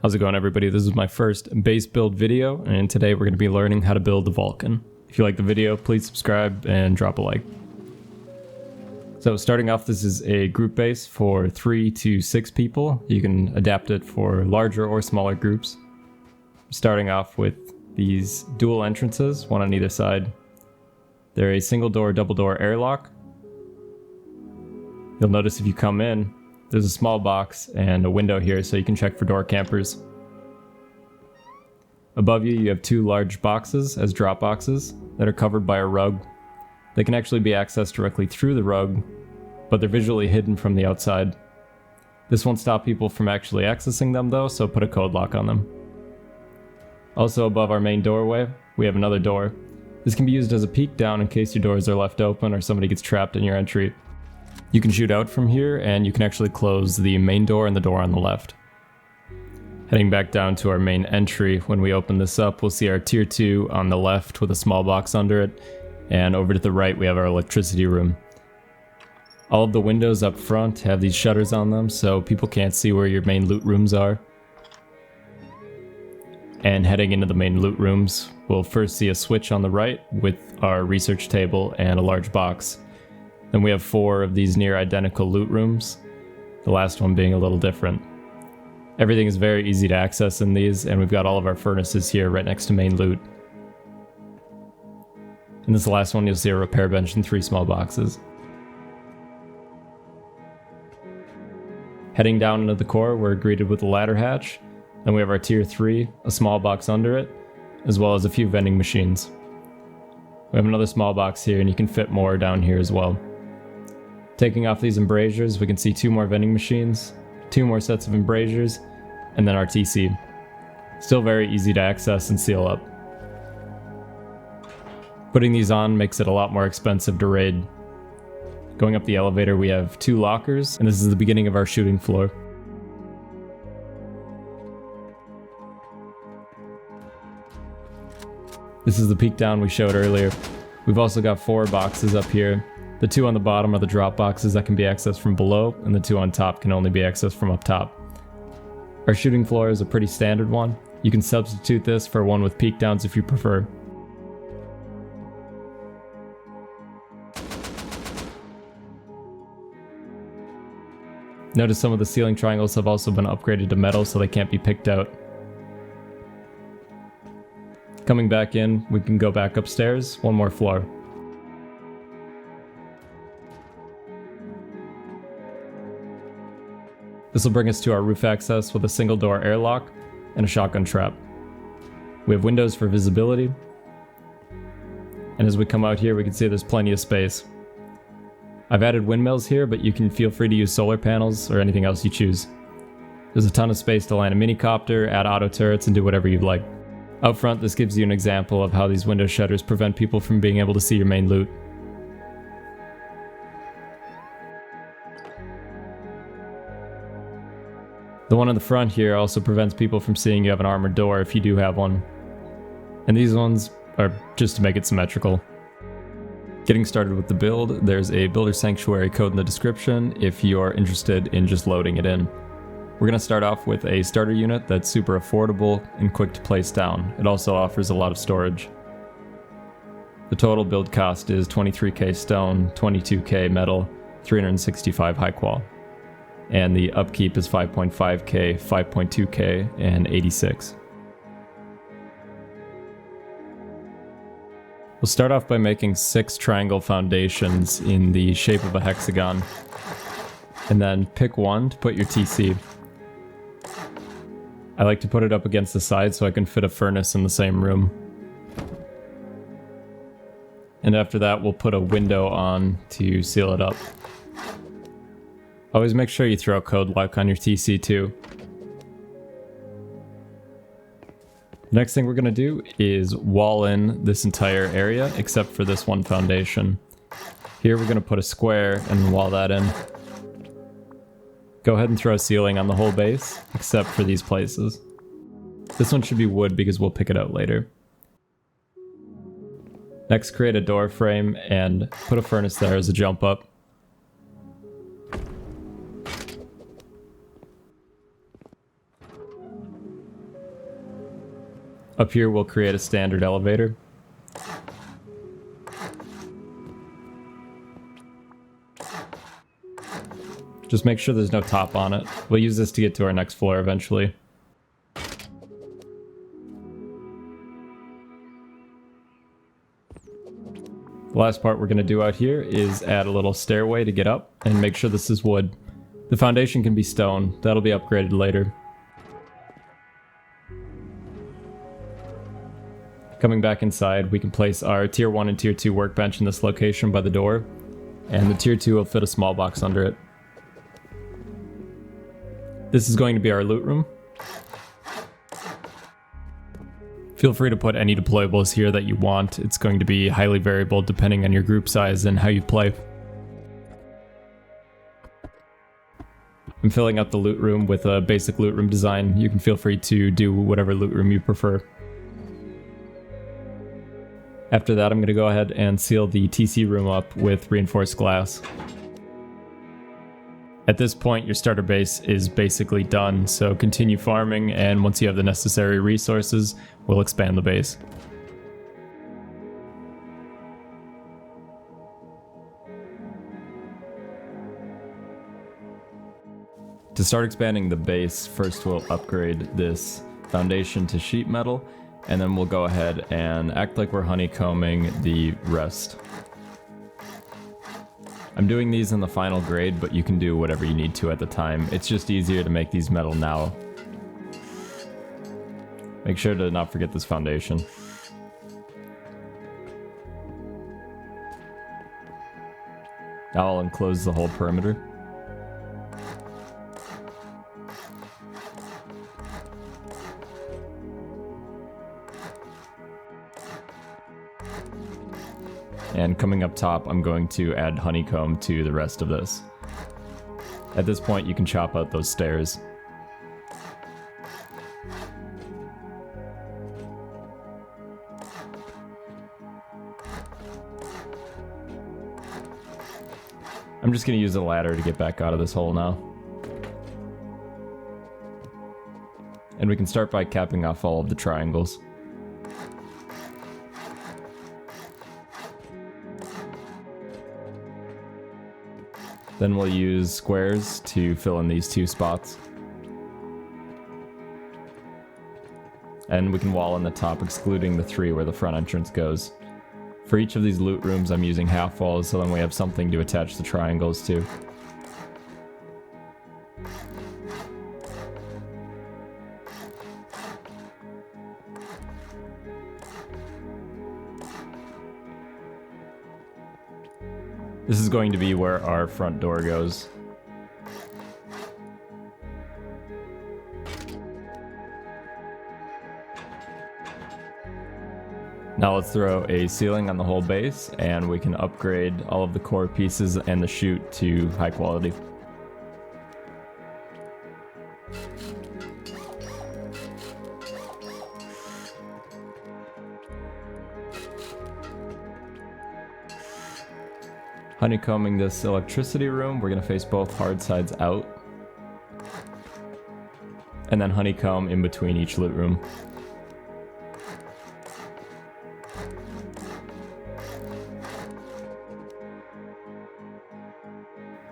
How's it going, everybody? This is my first base build video, and today we're going to be learning how to build the Vulcan. If you like the video, please subscribe and drop a like. So starting off, this is a group base for 3 to 6 people. You can adapt it for larger or smaller groups. Starting off with these dual entrances, one on either side. They're a single door, double door airlock. You'll notice if you come in, there's a small box and a window here so you can check for door campers. Above you, you have 2 large boxes as drop boxes that are covered by a rug. They can actually be accessed directly through the rug, but they're visually hidden from the outside. This won't stop people from actually accessing them though, so put a code lock on them. Also above our main doorway, we have another door. This can be used as a peek down in case your doors are left open or somebody gets trapped in your entry. You can shoot out from here, and you can actually close the main door and the door on the left. Heading back down to our main entry, when we open this up, we'll see our tier 2 on the left with a small box under it, and over to the right we have our electricity room. All of the windows up front have these shutters on them, so people can't see where your main loot rooms are. And heading into the main loot rooms, we'll first see a switch on the right with our research table and a large box. Then we have 4 of these near identical loot rooms, the last one being a little different. Everything is very easy to access in these, and we've got all of our furnaces here right next to main loot. In this last one, you'll see a repair bench and 3 small boxes. Heading down into the core, we're greeted with a ladder hatch. Then we have our tier 3, a small box under it, as well as a few vending machines. We have another small box here, and you can fit more down here as well. Taking off these embrasures, we can see 2 more vending machines, 2 more sets of embrasures, and then our TC. Still very easy to access and seal up. Putting these on makes it a lot more expensive to raid. Going up the elevator, we have 2 lockers, and this is the beginning of our shooting floor. This is the peek down we showed earlier. We've also got 4 boxes up here. The 2 on the bottom are the drop boxes that can be accessed from below, and the 2 on top can only be accessed from up top. Our shooting floor is a pretty standard one. You can substitute this for one with peek downs if you prefer. Notice some of the ceiling triangles have also been upgraded to metal so they can't be picked out. Coming back in, we can go back upstairs, 1 more floor. This will bring us to our roof access with a single door airlock and a shotgun trap. We have windows for visibility, and as we come out here we can see there's plenty of space. I've added windmills here, but you can feel free to use solar panels or anything else you choose. There's a ton of space to land a minicopter, add auto turrets, and do whatever you'd like. Out front, this gives you an example of how these window shutters prevent people from being able to see your main loot. The one in the front here also prevents people from seeing you have an armored door if you do have one. And these ones are just to make it symmetrical. Getting started with the build, there's a Builder Sanctuary code in the description if you're interested in just loading it in. We're going to start off with a starter unit that's super affordable and quick to place down. It also offers a lot of storage. The total build cost is 23k stone, 22k metal, 365 high qual. And the upkeep is 5.5k, 5.2k, and 86. We'll start off by making 6 triangle foundations in the shape of a hexagon. And then pick one to put your TC. I like to put it up against the side so I can fit a furnace in the same room. And after that, we'll put a window on to seal it up. Always make sure you throw a code lock on your TC too. The next thing we're going to do is wall in this entire area except for this one foundation. Here we're going to put a square and wall that in. Go ahead and throw a ceiling on the whole base, except for these places. This one should be wood because we'll pick it out later. Next, create a door frame and put a furnace there as a jump up. Up here we'll create a standard elevator. Just make sure there's no top on it. We'll use this to get to our next floor eventually. The last part we're going to do out here is add a little stairway to get up and make sure this is wood. The foundation can be stone. That'll be upgraded later. Coming back inside, we can place our tier 1 and tier 2 workbench in this location by the door, and the tier 2 will fit a small box under it. This is going to be our loot room. Feel free to put any deployables here that you want. It's going to be highly variable depending on your group size and how you play. I'm filling out the loot room with a basic loot room design. You can feel free to do whatever loot room you prefer. After that, I'm going to go ahead and seal the TC room up with reinforced glass. At this point, your starter base is basically done, so continue farming, and once you have the necessary resources, we'll expand the base. To start expanding the base, first we'll upgrade this foundation to sheet metal, and then we'll go ahead and act like we're honeycombing the rest. I'm doing these in the final grade, but you can do whatever you need to at the time. It's just easier to make these metal now. Make sure to not forget this foundation. Now I'll enclose the whole perimeter. And coming up top, I'm going to add honeycomb to the rest of this. At this point, you can chop out those stairs. I'm just going to use a ladder to get back out of this hole now. And we can start by capping off all of the triangles. Then we'll use squares to fill in these two spots. And we can wall in the top, excluding the 3 where the front entrance goes. For each of these loot rooms, I'm using half walls, so then we have something to attach the triangles to. This is going to be where our front door goes. Now let's throw a ceiling on the whole base, and we can upgrade all of the core pieces and the chute to high quality. Honeycombing this electricity room, we're going to face both hard sides out. And then honeycomb in between each loot room.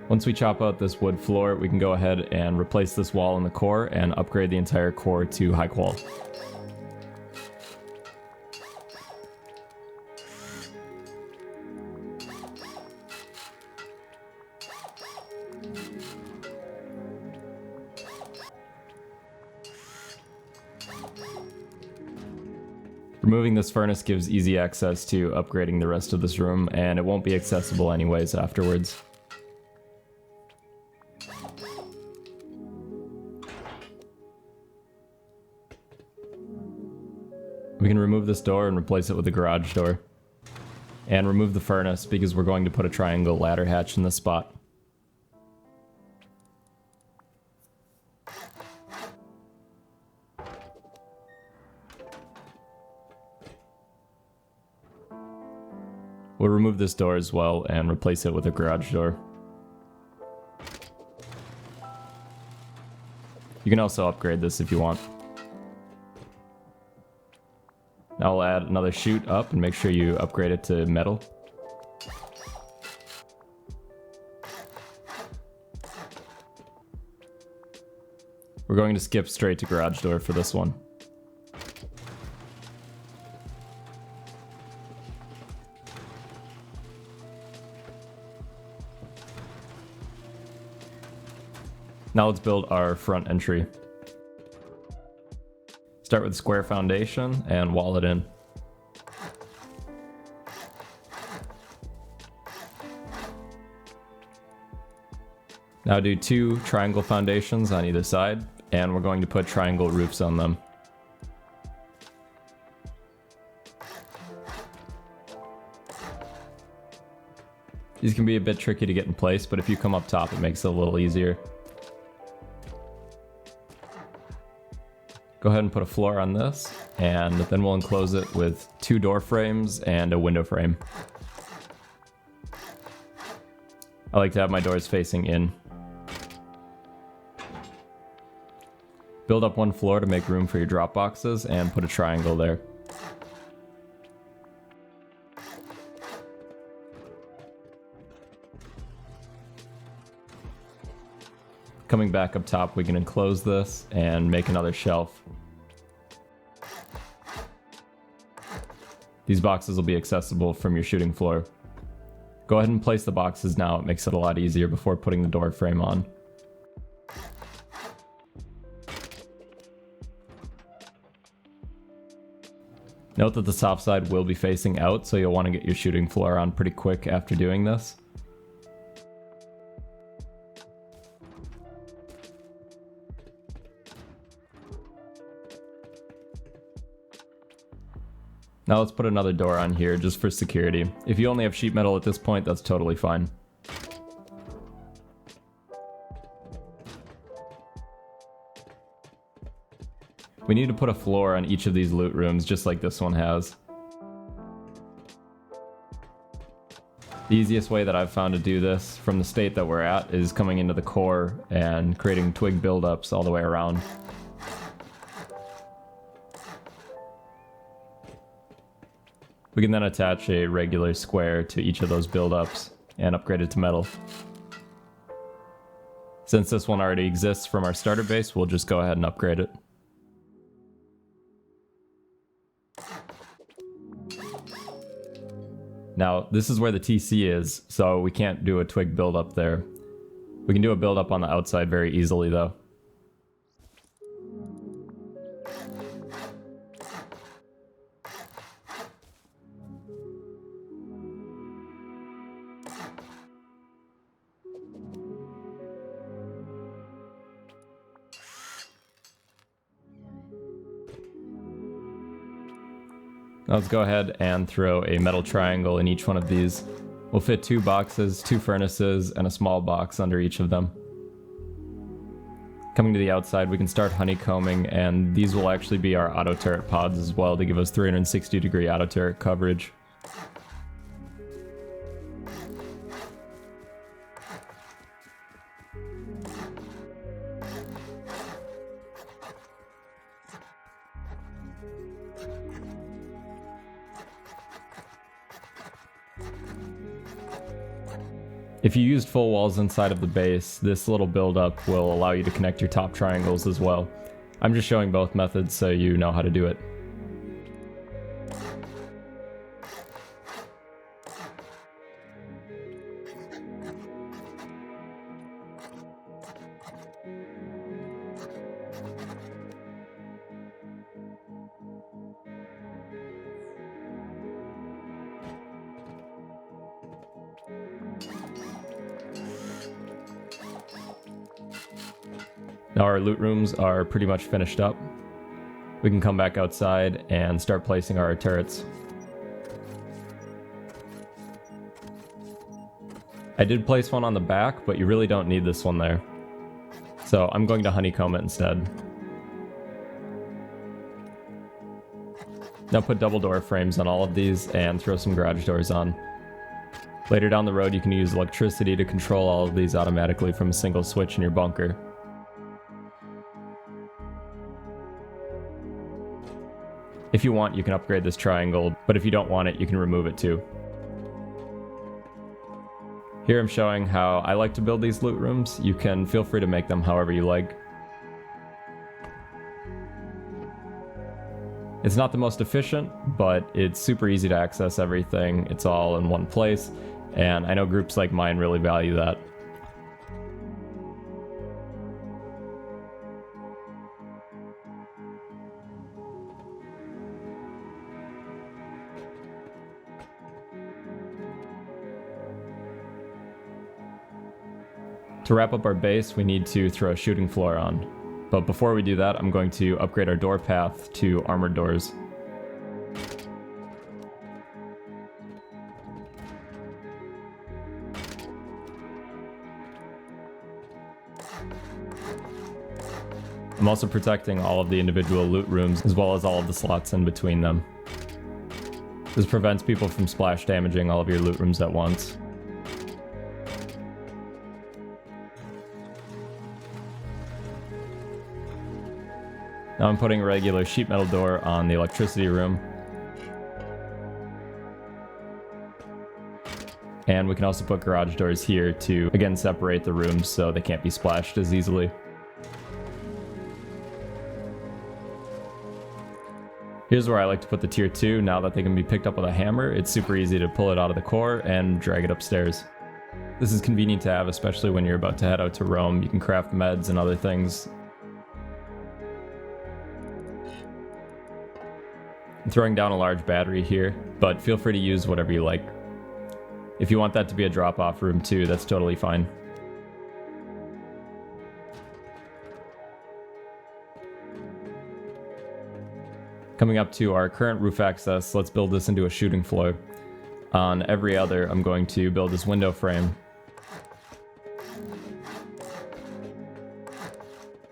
Once we chop out this wood floor, we can go ahead and replace this wall in the core and upgrade the entire core to high quality. Removing this furnace gives easy access to upgrading the rest of this room, and it won't be accessible anyways afterwards. We can remove this door and replace it with a garage door. And remove the furnace because we're going to put a triangle ladder hatch in this spot. We'll remove this door as well and replace it with a garage door. You can also upgrade this if you want. Now we'll add another chute up and make sure you upgrade it to metal. We're going to skip straight to garage door for this one. Now let's build our front entry. Start with a square foundation and wall it in. Now do 2 triangle foundations on either side, and we're going to put triangle roofs on them. These can be a bit tricky to get in place, but if you come up top, it makes it a little easier. Go ahead and put a floor on this, and then we'll enclose it with 2 door frames and a window frame. I like to have my doors facing in. Build up 1 floor to make room for your drop boxes and put a triangle there. Coming back up top, we can enclose this and make another shelf. These boxes will be accessible from your shooting floor. Go ahead and place the boxes now, it makes it a lot easier before putting the door frame on. Note that the top side will be facing out, so you'll want to get your shooting floor on pretty quick after doing this. Now let's put another door on here just for security. If you only have sheet metal at this point, that's totally fine. We need to put a floor on each of these loot rooms, just like this one has. The easiest way that I've found to do this from the state that we're at is coming into the core and creating twig buildups all the way around. We can then attach a regular square to each of those buildups and upgrade it to metal. Since this one already exists from our starter base, we'll just go ahead and upgrade it. Now, this is where the TC is, so we can't do a twig buildup there. We can do a buildup on the outside very easily though. Now let's go ahead and throw a metal triangle in each one of these. We'll fit 2 boxes, 2 furnaces, and a small box under each of them. Coming to the outside, we can start honeycombing, and these will actually be our auto turret pods as well to give us 360-degree auto turret coverage. If you used full walls inside of the base, this little buildup will allow you to connect your top triangles as well. I'm just showing both methods so you know how to do it. Now our loot rooms are pretty much finished up. We can come back outside and start placing our turrets. I did place one on the back, but you really don't need this one there. So I'm going to honeycomb it instead. Now put double door frames on all of these and throw some garage doors on. Later down the road you can use electricity to control all of these automatically from a single switch in your bunker. If you want, you can upgrade this triangle, but if you don't want it, you can remove it too. Here I'm showing how I like to build these loot rooms. You can feel free to make them however you like. It's not the most efficient, but it's super easy to access everything. It's all in one place, and I know groups like mine really value that. To wrap up our base, we need to throw a shooting floor on. But before we do that, I'm going to upgrade our door path to armored doors. I'm also protecting all of the individual loot rooms as well as all of the slots in between them. This prevents people from splash damaging all of your loot rooms at once. Now I'm putting a regular sheet metal door on the electricity room. And we can also put garage doors here to, again, separate the rooms so they can't be splashed as easily. Here's where I like to put the tier 2. Now that they can be picked up with a hammer, it's super easy to pull it out of the core and drag it upstairs. This is convenient to have, especially when you're about to head out to roam. You can craft meds and other things. I'm throwing down a large battery here, but feel free to use whatever you like. If you want that to be a drop-off room too, that's totally fine. Coming up to our current roof access, let's build this into a shooting floor. On every other, I'm going to build this window frame.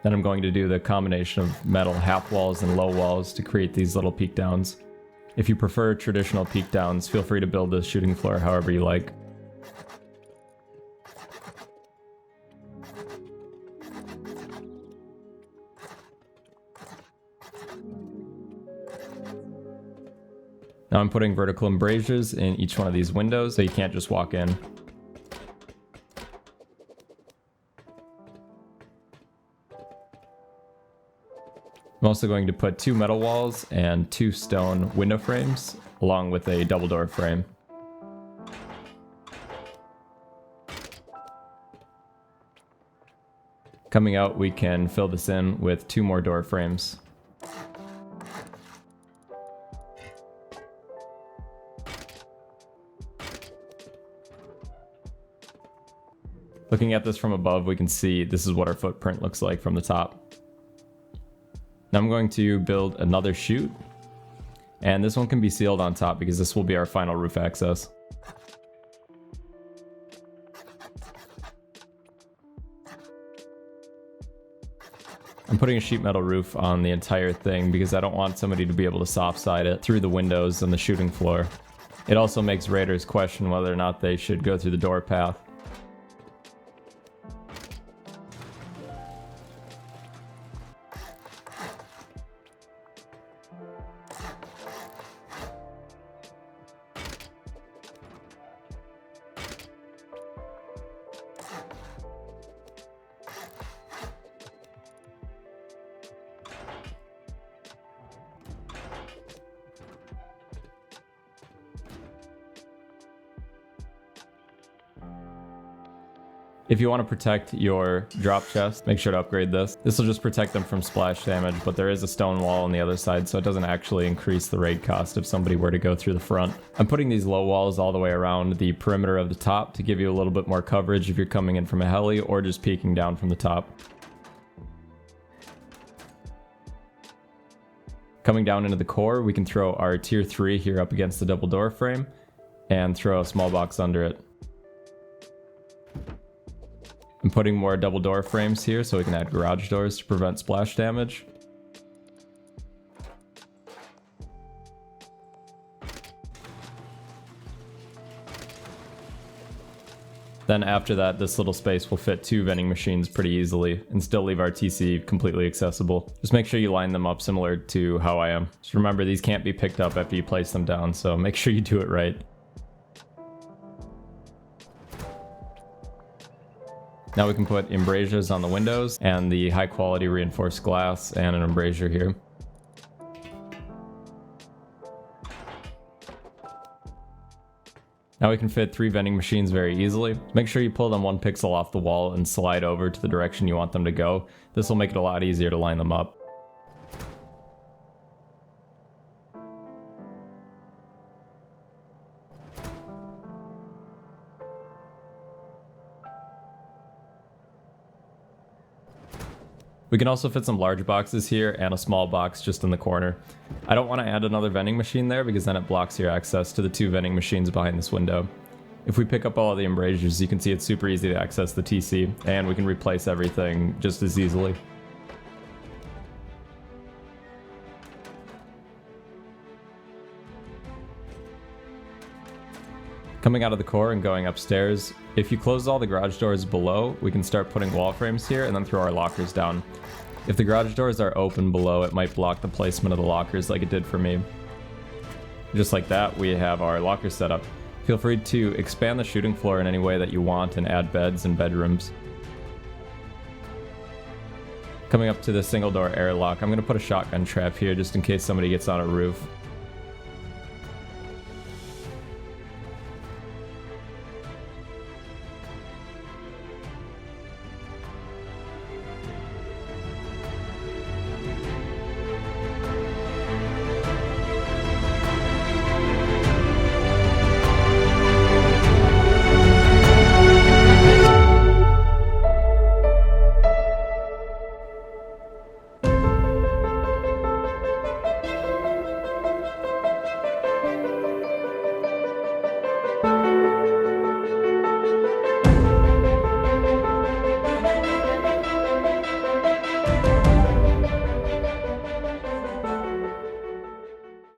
Then I'm going to do the combination of metal half walls and low walls to create these little peak downs. If you prefer traditional peak downs, feel free to build this shooting floor however you like. Now I'm putting vertical embrasures in each one of these windows so you can't just walk in. I'm also going to put 2 metal walls and 2 stone window frames, along with a double door frame. Coming out, we can fill this in with 2 more door frames. Looking at this from above, we can see this is what our footprint looks like from the top. Now I'm going to build another chute, and this one can be sealed on top because this will be our final roof access. I'm putting a sheet metal roof on the entire thing because I don't want somebody to be able to soft side it through the windows and the shooting floor. It also makes raiders question whether or not they should go through the door path. If you want to protect your drop chest, make sure to upgrade this. This will just protect them from splash damage, but there is a stone wall on the other side, so it doesn't actually increase the raid cost if somebody were to go through the front. I'm putting these low walls all the way around the perimeter of the top to give you a little bit more coverage if you're coming in from a heli or just peeking down from the top. Coming down into the core, we can throw our tier 3 here up against the double door frame and throw a small box under it. I'm putting more double door frames here so we can add garage doors to prevent splash damage. Then after that, this little space will fit 2 vending machines pretty easily and still leave our TC completely accessible. Just make sure you line them up similar to how I am. Just remember, these can't be picked up after you place them down, so make sure you do it right. Now we can put embrasures on the windows and the high quality reinforced glass and an embrasure here. Now we can fit 3 vending machines very easily. Make sure you pull them 1 pixel off the wall and slide over to the direction you want them to go. This will make it a lot easier to line them up. We can also fit some large boxes here and a small box just in the corner. I don't want to add another vending machine there because then it blocks your access to the 2 vending machines behind this window. If we pick up all of the embrasures, you can see it's super easy to access the TC, and we can replace everything just as easily. Coming out of the core and going upstairs, if you close all the garage doors below, we can start putting wall frames here and then throw our lockers down. If the garage doors are open below, it might block the placement of the lockers like it did for me. Just like that, we have our locker set up. Feel free to expand the shooting floor in any way that you want and add beds and bedrooms. Coming up to the single door airlock, I'm going to put a shotgun trap here just in case somebody gets on a roof.